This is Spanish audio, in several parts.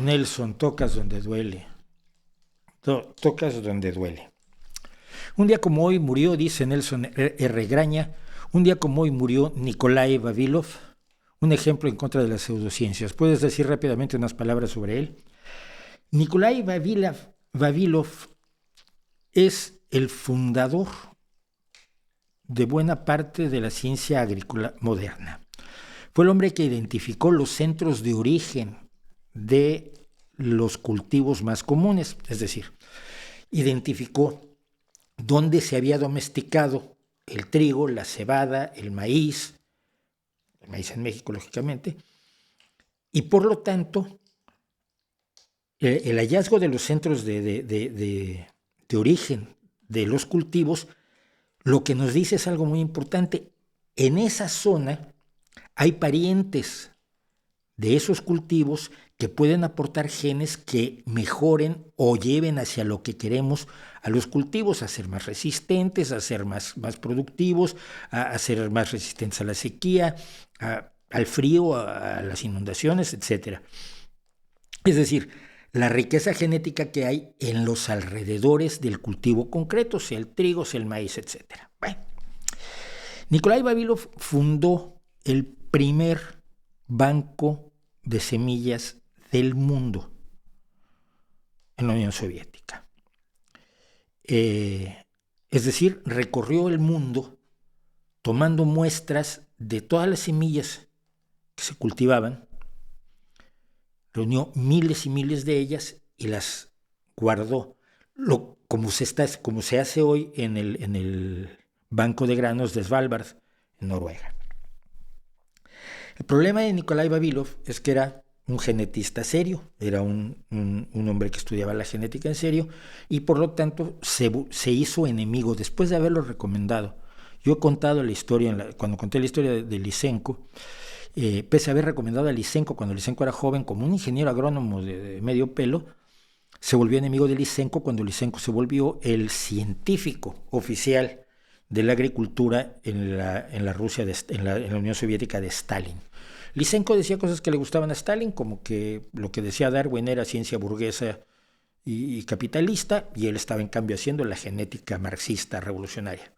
Nelson, tocas donde duele. Tocas donde duele. Un día como hoy murió, dice Nelson R. Graña, un día como hoy murió Nikolai Vavilov, un ejemplo en contra de las pseudociencias. ¿Puedes decir rápidamente unas palabras sobre él? Nikolai Vavilov es el fundador de buena parte de la ciencia agrícola moderna. Fue el hombre que identificó los centros de origen de los cultivos más comunes, es decir, identificó dónde se había domesticado el trigo, la cebada, el maíz en México, lógicamente, y por lo tanto, el hallazgo de los centros de origen de los cultivos, lo que nos dice es algo muy importante. En esa zona hay parientes de esos cultivos que pueden aportar genes que mejoren o lleven hacia lo que queremos a los cultivos, a ser más resistentes, a ser más productivos, a ser más resistentes a la sequía, al frío, a las inundaciones, etc. Es decir, la riqueza genética que hay en los alrededores del cultivo concreto, sea el trigo, sea el maíz, etc. Bueno, Nikolai Vavilov fundó el primer banco de semillas del mundo en la Unión Soviética. Es decir, recorrió el mundo tomando muestras de todas las semillas que se cultivaban, reunió miles y miles de ellas y las guardó, como se hace hoy en el Banco de Granos de Svalbard, en Noruega. El problema de Nikolai Vavilov es que era un genetista serio, era un hombre que estudiaba la genética en serio y por lo tanto se hizo enemigo después de haberlo recomendado. Yo he contado la historia, cuando conté la historia de Lysenko, pese a haber recomendado a Lysenko cuando Lysenko era joven como un ingeniero agrónomo de medio pelo, se volvió enemigo de Lysenko cuando Lysenko se volvió el científico oficial de la agricultura en la Rusia, en la Unión Soviética de Stalin. Lysenko decía cosas que le gustaban a Stalin, como que lo que decía Darwin era ciencia burguesa y capitalista, y él estaba en cambio haciendo la genética marxista revolucionaria,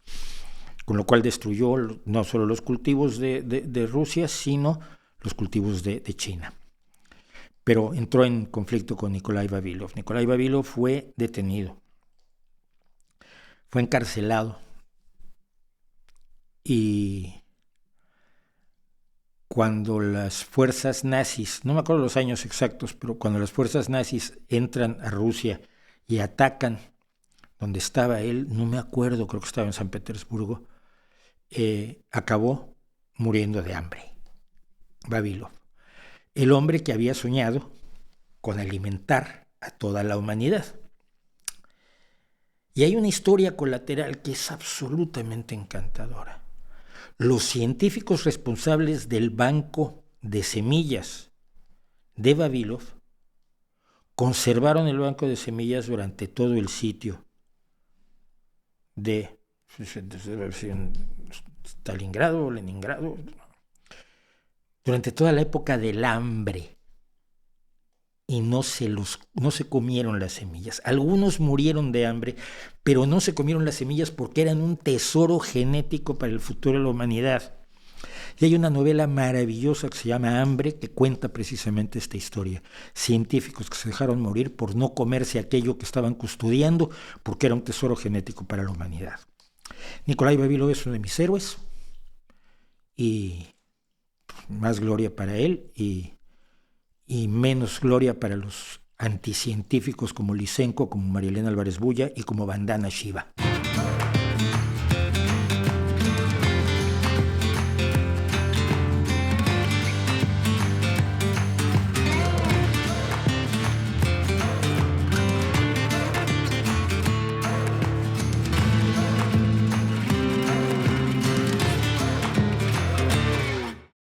con lo cual destruyó no solo los cultivos de Rusia, sino los cultivos de China. Pero entró en conflicto con Nikolai Vavilov. Nikolai Vavilov fue detenido, fue encarcelado, y cuando las fuerzas nazis, no me acuerdo los años exactos, pero cuando las fuerzas nazis entran a Rusia y atacan donde estaba él, no me acuerdo, creo que estaba en San Petersburgo, acabó muriendo de hambre. Vavilov, el hombre que había soñado con alimentar a toda la humanidad. Y hay una historia colateral que es absolutamente encantadora. Los científicos responsables del banco de semillas de Vavilov conservaron el banco de semillas durante todo el sitio de Stalingrado o Leningrado, durante toda la época del hambre, y no se comieron las semillas. Algunos murieron de hambre, pero no se comieron las semillas porque eran un tesoro genético para el futuro de la humanidad. Y hay una novela maravillosa que se llama Hambre, que cuenta precisamente esta historia. Científicos que se dejaron morir por no comerse aquello que estaban custodiando, porque era un tesoro genético para la humanidad. Nikolai Vavilov es uno de mis héroes, y más gloria para él, y menos gloria para los anticientíficos como Lysenko, como María Elena Álvarez Bulla y como Vandana Shiva.